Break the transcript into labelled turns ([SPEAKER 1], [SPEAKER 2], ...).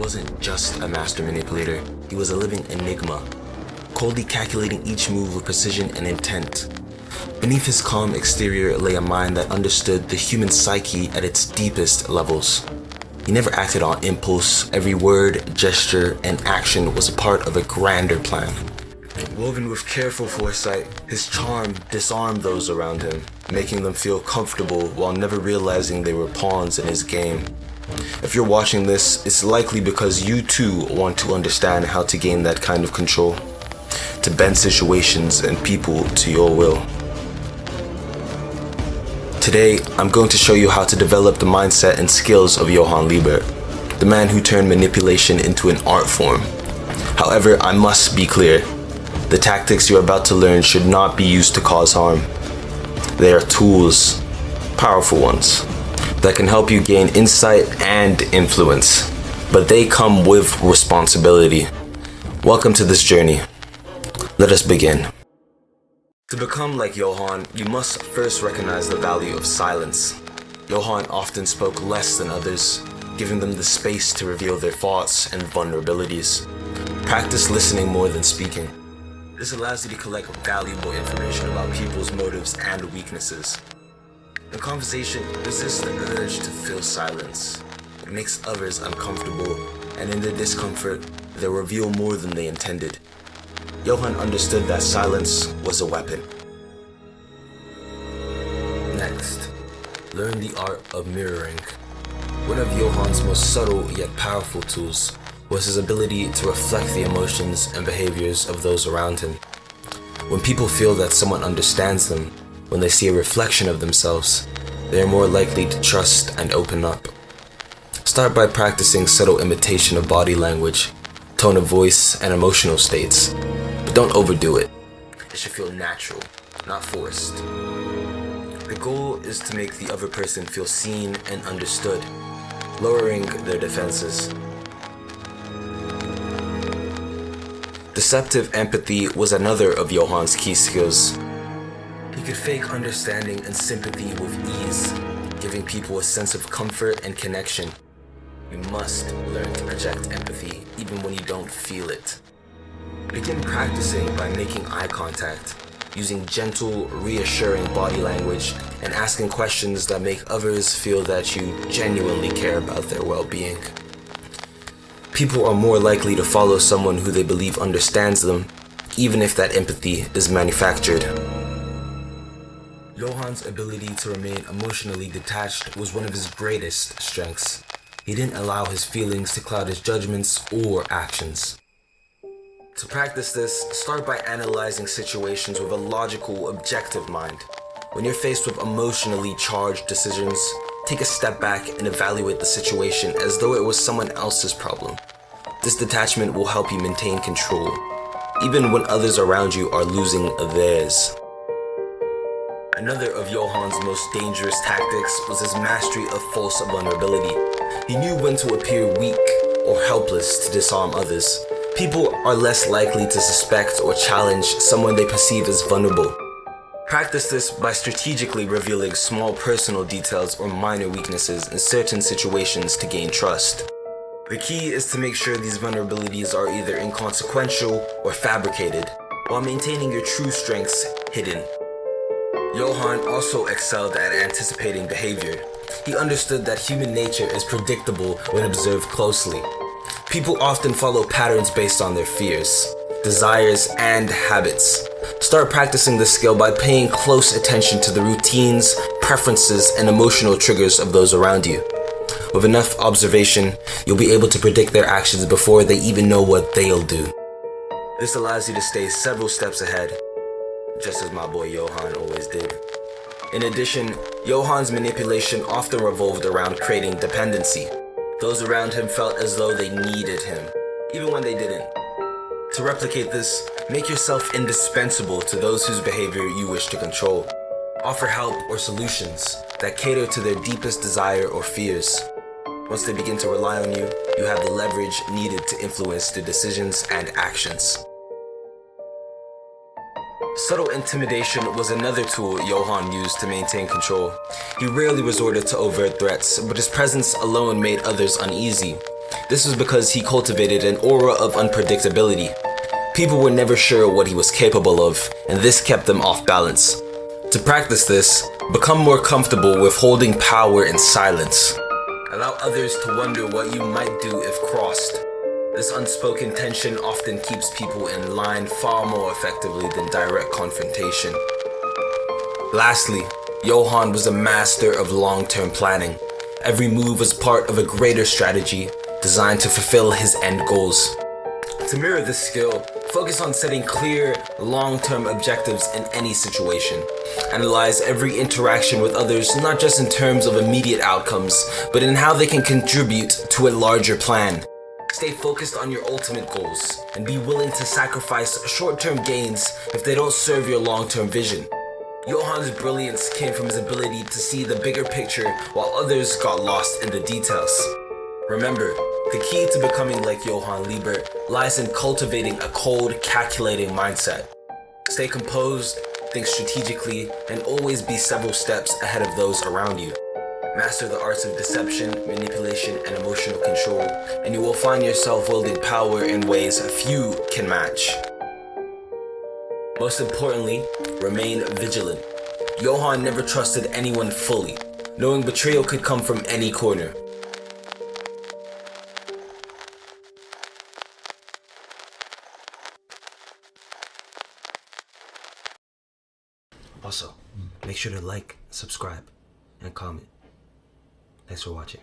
[SPEAKER 1] wasn't just a master manipulator, he was a living enigma, coldly calculating each move with precision and intent. Beneath his calm exterior lay a mind that understood the human psyche at its deepest levels. He never acted on impulse. Every word, gesture, and action was a part of a grander plan. Woven with careful foresight, his charm disarmed those around him, making them feel comfortable while never realizing they were pawns in his game. If you're watching this, it's likely because you too want to understand how to gain that kind of control, to bend situations and people to your will. Today, I'm going to show you how to develop the mindset and skills of Johann Liebert, the man who turned manipulation into an art form. However, I must be clear. The tactics you're about to learn should not be used to cause harm. They are tools, powerful ones, that can help you gain insight and influence, but they come with responsibility. Welcome to this journey. Let us begin. To become like Johann, you must first recognize the value of silence. Johann often spoke less than others, giving them the space to reveal their thoughts and vulnerabilities. Practice listening more than speaking. This allows you to collect valuable information about people's motives and weaknesses. In conversation, resist the urge to fill silence. It makes others uncomfortable, and in their discomfort, they'll reveal more than they intended. Johann understood that silence was a weapon. Next, learn the art of mirroring. One of Johann's most subtle yet powerful tools was his ability to reflect the emotions and behaviors of those around him. When people feel that someone understands them, when they see a reflection of themselves, they are more likely to trust and open up. Start by practicing subtle imitation of body language, tone of voice, and emotional states. But don't overdo it. It should feel natural, not forced. The goal is to make the other person feel seen and understood, lowering their defenses. Deceptive empathy was another of Johann's key skills. He could fake understanding and sympathy with ease, giving people a sense of comfort and connection. You must learn to project empathy even when you don't feel it. Begin practicing by making eye contact, using gentle, reassuring body language, and asking questions that make others feel that you genuinely care about their well-being. People are more likely to follow someone who they believe understands them, even if that empathy is manufactured. Johann's ability to remain emotionally detached was one of his greatest strengths. He didn't allow his feelings to cloud his judgments or actions. To practice this, start by analyzing situations with a logical, objective mind. When you're faced with emotionally charged decisions, take a step back and evaluate the situation as though it was someone else's problem. This detachment will help you maintain control, even when others around you are losing theirs. Another of Johann's most dangerous tactics was his mastery of false vulnerability. He knew when to appear weak or helpless to disarm others. People are less likely to suspect or challenge someone they perceive as vulnerable. Practice this by strategically revealing small personal details or minor weaknesses in certain situations to gain trust. The key is to make sure these vulnerabilities are either inconsequential or fabricated, while maintaining your true strengths hidden. Johann also excelled at anticipating behavior. He understood that human nature is predictable when observed closely. People often follow patterns based on their fears, desires, and habits. Start practicing this skill by paying close attention to the routines, preferences, and emotional triggers of those around you. With enough observation, you'll be able to predict their actions before they even know what they'll do. This allows you to stay several steps ahead, just as my boy Johann always did. In addition, Johann's manipulation often revolved around creating dependency. Those around him felt as though they needed him, even when they didn't. To replicate this, make yourself indispensable to those whose behavior you wish to control. Offer help or solutions that cater to their deepest desire or fears. Once they begin to rely on you, you have the leverage needed to influence their decisions and actions. Subtle intimidation was another tool Johann used to maintain control. He rarely resorted to overt threats, but his presence alone made others uneasy. This was because he cultivated an aura of unpredictability. People were never sure what he was capable of, and this kept them off balance. To practice this, become more comfortable with holding power in silence. Allow others to wonder what you might do if crossed. This unspoken tension often keeps people in line far more effectively than direct confrontation. Lastly, Johann was a master of long-term planning. Every move was part of a greater strategy designed to fulfill his end goals. To mirror this skill, focus on setting clear, long-term objectives in any situation. Analyze every interaction with others not just in terms of immediate outcomes, but in how they can contribute to a larger plan. Stay focused on your ultimate goals, and be willing to sacrifice short-term gains if they don't serve your long-term vision. Johann's brilliance came from his ability to see the bigger picture while others got lost in the details. Remember, the key to becoming like Johann Liebert lies in cultivating a cold, calculating mindset. Stay composed, think strategically, and always be several steps ahead of those around you. Master the arts of deception, manipulation, and emotional control, and you will find yourself wielding power in ways few can match. Most importantly, remain vigilant. Johann never trusted anyone fully, knowing betrayal could come from any corner. Also, make sure to like, subscribe, and comment. Thanks for watching.